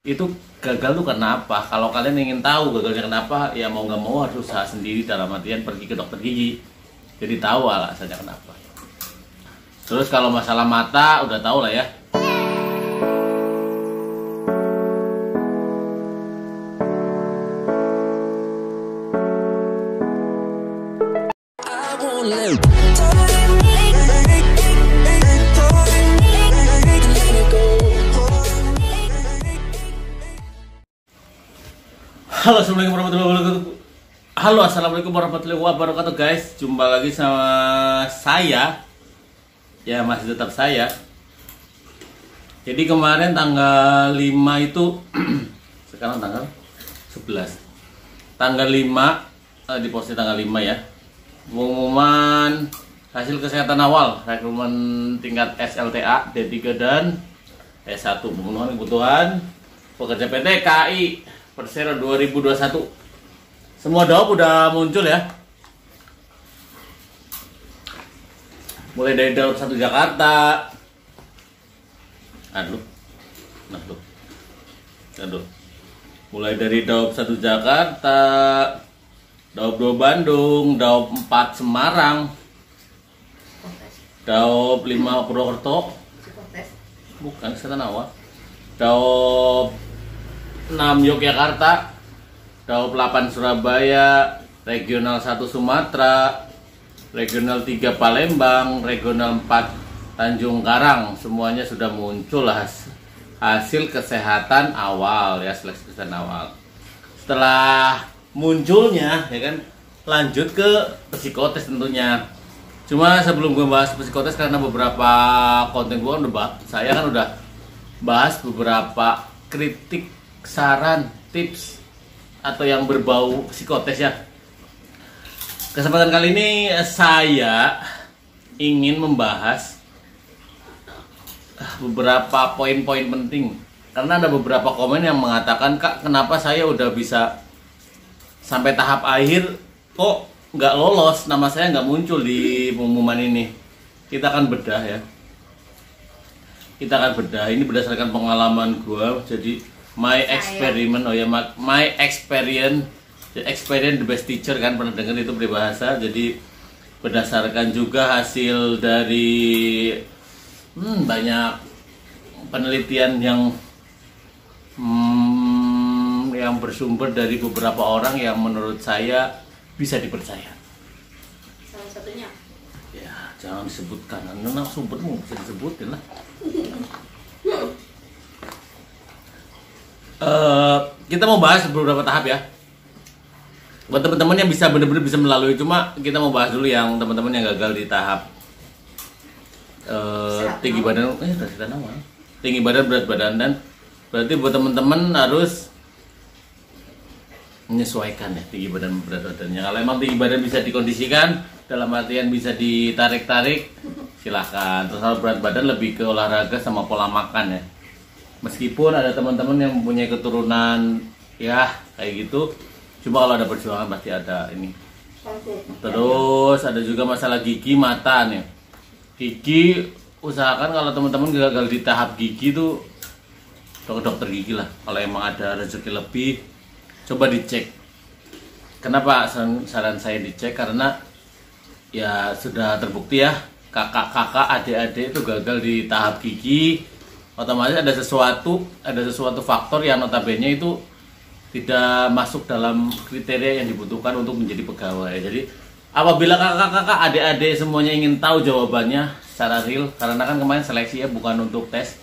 itu gagal tuh karena apa? Kalau kalian ingin tahu gagalnya kenapa, ya mau nggak mau harus usaha sendiri, dalam artian pergi ke dokter gigi. Jadi tahu alasannya kenapa. Terus kalau masalah mata udah tahu lah ya. Halo, assalamualaikum warahmatullahi wabarakatuh guys. Jumpa lagi sama saya. Ya, masih tetap saya. Jadi kemarin tanggal 5 itu sekarang tanggal 11. Tanggal 5 diposting tanggal 5 ya. Pengumuman hasil kesehatan awal rekrutmen tingkat SLTA, D3 dan S1, pemenuhan kebutuhan pekerja PT KAI Persero 2021. Semua jawab udah muncul ya. Mulai dari Daob 1 Jakarta. Aduh. Mulai dari Daob 1 Jakarta, Daob 2 Bandung, Daob 4 Semarang, Daob 5 Purwokerto. Bukan, kesehatan awal. Daob 6 Yogyakarta, Daob 8 Surabaya, Regional 1 Sumatera, Regional 3 Palembang, Regional 4 Tanjung Karang. Semuanya sudah muncul hasil kesehatan awal ya, seleksi kesehatan awal. Setelah munculnya ya kan, lanjut ke psikotes tentunya. Cuma sebelum gue bahas psikotes, karena beberapa konten gue saya kan udah bahas beberapa kritik, saran, tips atau yang berbau psikotes ya. Kesempatan kali ini saya ingin membahas beberapa poin-poin penting, karena ada beberapa komen yang mengatakan, "Kak, kenapa saya udah bisa sampai tahap akhir kok nggak lolos, nama saya nggak muncul di pengumuman ini?" Kita akan bedah ya. Ini berdasarkan pengalaman gue. Jadi my experience the best teacher kan, pernah dengar itu peribahasa. Jadi berdasarkan juga hasil dari banyak penelitian yang bersumber dari beberapa orang yang menurut saya bisa dipercaya. Salah satunya? Ya, jangan disebutkan. Nah, sumbermu bisa disebutin lah. Kita mau bahas beberapa tahap ya. Buat teman-teman yang bisa benar-benar bisa melalui, cuma kita mau bahas dulu yang teman-teman yang gagal di tahap tinggi badan, tinggi badan, berat badan. Dan berarti buat teman-teman harus menyesuaikan ya tinggi badan, berat badannya. Kalau emang tinggi badan bisa dikondisikan, dalam artian bisa ditarik-tarik, silahkan. Terus kalau berat badan lebih ke olahraga sama pola makan ya. Meskipun ada teman-teman yang mempunyai keturunan ya kayak gitu, cuma kalau ada perjuangan pasti ada ini. Terus ada juga masalah gigi, mata nih. Gigi, usahakan kalau teman-teman gagal di tahap gigi tuh ke dokter gigi lah. Kalau emang ada rezeki lebih, coba dicek. Kenapa saran saya dicek? Karena ya sudah terbukti ya, kakak-kakak, adik-adik itu gagal di tahap gigi. Otomatis ada sesuatu faktor yang notabene itu tidak masuk dalam kriteria yang dibutuhkan untuk menjadi pegawai. Jadi apabila kakak-kakak, adik-adik semuanya ingin tahu jawabannya secara real, karena kan kemarin seleksi ya, bukan untuk tes,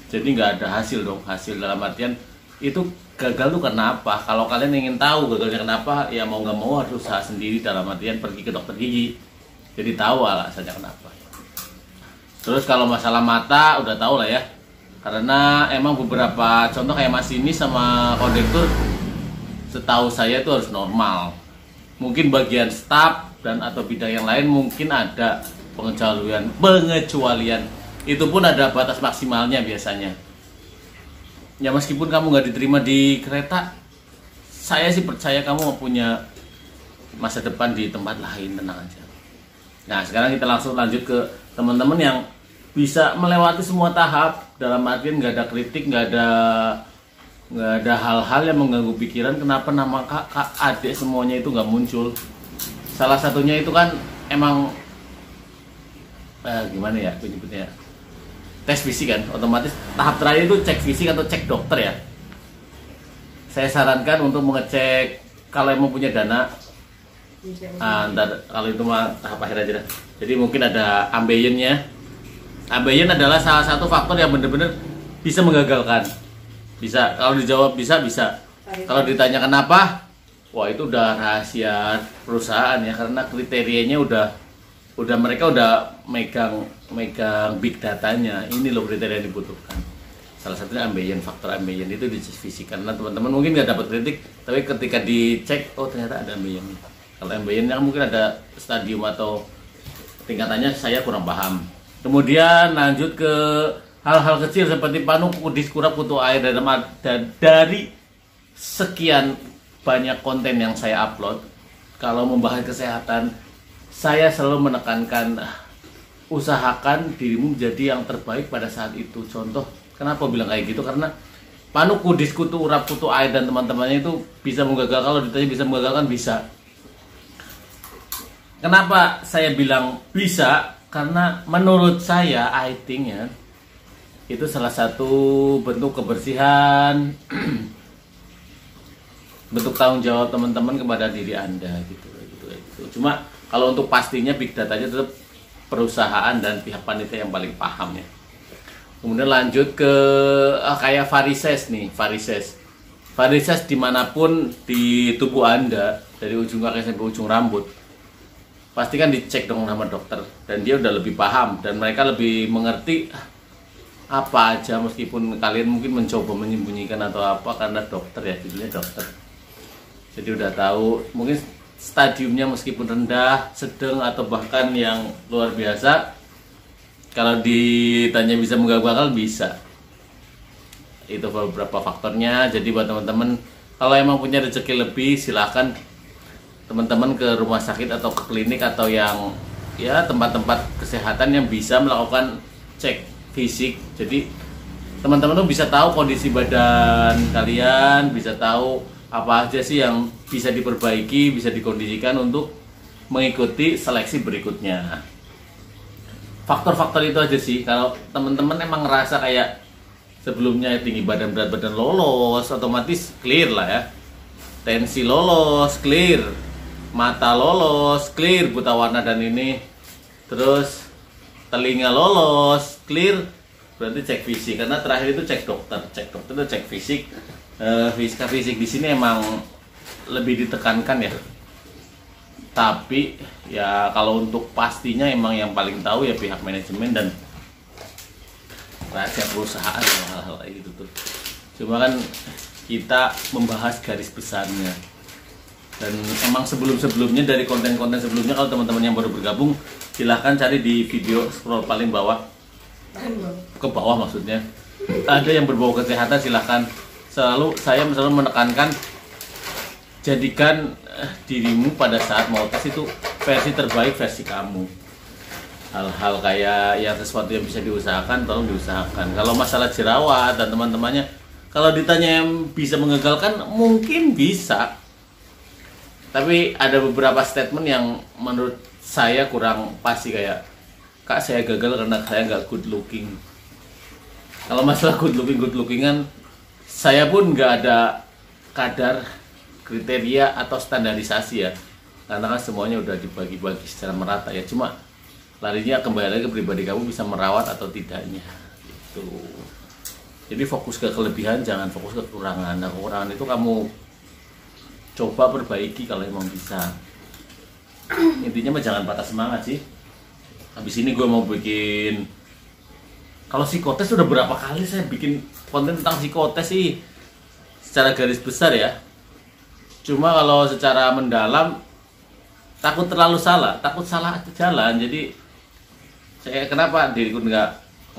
jadi nggak ada hasil dong. Hasil dalam artian itu gagal tuh karena apa? Kalau kalian ingin tahu gagalnya kenapa, ya mau nggak mau harus usaha sendiri, dalam artian pergi ke dokter gigi. Jadi tahu alasannya kenapa. Terus kalau masalah mata udah tahu lah ya, karena emang beberapa contoh kayak masinis sama kondektur, setahu saya itu harus normal. Mungkin bagian staf dan atau bidang yang lain mungkin ada pengecualian. Itu pun ada batas maksimalnya biasanya. Ya meskipun kamu nggak diterima di kereta, saya sih percaya kamu punya masa depan di tempat lain, tenang aja. Nah sekarang kita langsung lanjut ke teman-teman yang bisa melewati semua tahap, dalam artian nggak ada kritik, nggak ada nggak ada hal-hal yang mengganggu pikiran. Kenapa nama kakak adik semuanya itu nggak muncul? Salah satunya itu kan emang gimana ya menyebutnya, tes fisik kan, otomatis tahap terakhir itu cek fisik atau cek dokter ya. Saya sarankan untuk mengecek kalau emang punya dana. Kalau itu mah tahap akhir aja dah. Jadi mungkin ada ambeien-nya. Ambeien adalah salah satu faktor yang benar-benar bisa menggagalkan. Bisa, kalau dijawab bisa. Kalau ditanya kenapa, wah itu udah rahasia perusahaan ya, karena kriterianya udah mereka udah megang big datanya. Ini loh kriteria yang dibutuhkan. Salah satunya ambeien, faktor ambeien itu di fisik. Karena teman-teman mungkin nggak dapat kritik, tapi ketika dicek, oh ternyata ada ambeien. Kalau ambeiennya mungkin ada stadium atau tingkatannya, saya kurang paham. Kemudian lanjut ke hal-hal kecil seperti panu, kudis, kurap, kutu air, dan dari sekian banyak konten yang saya upload, kalau membahas kesehatan, saya selalu menekankan usahakan dirimu menjadi yang terbaik pada saat itu. Contoh, kenapa bilang kayak gitu? Karena panu, kudis, kutu, urap, kutu air, dan teman-temannya itu bisa menggagalkan. Kalau ditanya bisa menggagalkan, bisa. Kenapa saya bilang bisa? Karena menurut saya, I think ya, itu salah satu bentuk kebersihan, bentuk tanggung jawab teman-teman kepada diri Anda gitu. Cuma kalau untuk pastinya big datanya tetap perusahaan dan pihak panitia yang paling paham ya. Kemudian lanjut ke kayak varises nih, varises dimanapun di tubuh Anda, dari ujung kaki sampai ujung rambut, pasti kan dicek dong sama dokter, dan dia udah lebih paham dan mereka lebih mengerti apa aja, meskipun kalian mungkin mencoba menyembunyikan atau apa, karena dokter ya, judulnya dokter. Jadi udah tahu mungkin stadiumnya meskipun rendah, sedang, atau bahkan yang luar biasa. Kalau ditanya bisa menggagalkan, bisa. Itu beberapa faktornya. Jadi buat teman-teman, kalau emang punya rezeki lebih, silahkan teman-teman ke rumah sakit atau ke klinik atau yang ya tempat-tempat kesehatan yang bisa melakukan cek fisik. Jadi teman-teman tuh bisa tahu kondisi badan kalian, bisa tahu apa aja sih yang bisa diperbaiki, bisa dikondisikan untuk mengikuti seleksi berikutnya. Faktor-faktor itu aja sih. Kalau teman-teman emang ngerasa kayak sebelumnya tinggi badan, berat badan lolos, otomatis clear lah ya. Tensi lolos, clear. Mata lolos, clear, buta warna dan ini. Terus telinga lolos, clear. Berarti cek fisik. Karena terakhir itu cek dokter. Cek dokter itu cek fisik. Fisik di sini emang lebih ditekankan ya. Tapi ya kalau untuk pastinya emang yang paling tahu ya pihak manajemen dan rahasia perusahaan, hal-hal kayak gitu tuh. Cuma kan kita membahas garis besarnya. Dan emang sebelumnya dari konten-konten sebelumnya, kalau teman-teman yang baru bergabung, silahkan cari di video scroll paling bawah, ke bawah maksudnya, ada yang berbau kesehatan. Silahkan. Saya selalu menekankan, jadikan dirimu pada saat mau tes itu versi terbaik, versi kamu. Hal-hal kayak yang sesuatu yang bisa diusahakan, tolong diusahakan. Kalau masalah jerawat dan teman-temannya, kalau ditanya yang bisa menggagalkan, mungkin bisa. Tapi ada beberapa statement yang menurut saya kurang pasti, kayak, Kak saya gagal karena saya nggak good looking. Kalau masalah good lookingan, saya pun nggak ada kadar kriteria atau standarisasi ya, karena kan semuanya udah dibagi-bagi secara merata ya. Cuma larinya kembali lagi ke pribadi kamu bisa merawat atau tidaknya gitu. Jadi fokus ke kelebihan, jangan fokus ke kekurangan. Nah, kekurangan itu kamu coba perbaiki kalau emang bisa. Intinya mah jangan patah semangat sih. Habis ini gue mau bikin, kalau psikotes udah berapa kali saya bikin konten tentang psikotes sih, secara garis besar ya. Cuma kalau secara mendalam takut terlalu salah, takut salah jalan. Jadi saya kenapa diriku nggak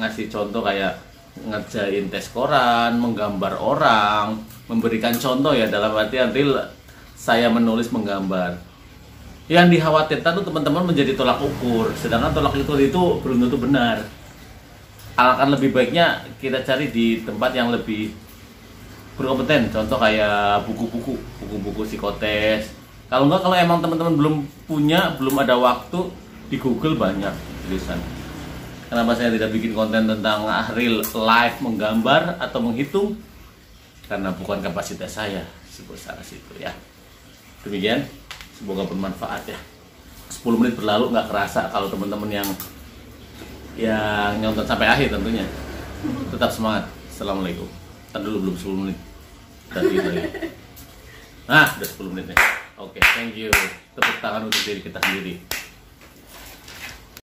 ngasih contoh kayak ngerjain tes koran, menggambar orang, memberikan contoh ya, dalam artian real saya menulis, menggambar. Yang dikhawatirkan tuh teman-teman menjadi tolak ukur, sedangkan tolak ukur itu belum tentu benar. Alangkah lebih baiknya kita cari di tempat yang lebih berkompeten. Contoh kayak buku-buku psikotes. Kalau enggak, kalau emang teman-teman belum ada waktu, di Google banyak tulisan. Kenapa saya tidak bikin konten tentang real life menggambar atau menghitung? Karena bukan kapasitas saya sebesar situ ya. Demikian, semoga bermanfaat ya. 10 menit berlalu nggak kerasa kalau teman-teman yang nonton sampai akhir tentunya. Tetap semangat. Assalamualaikum. Tadi dulu belum 10 menit. Tadi lagi. Nah, udah 10 menit nih. Oke, thank you. Tepuk tangan untuk diri kita sendiri.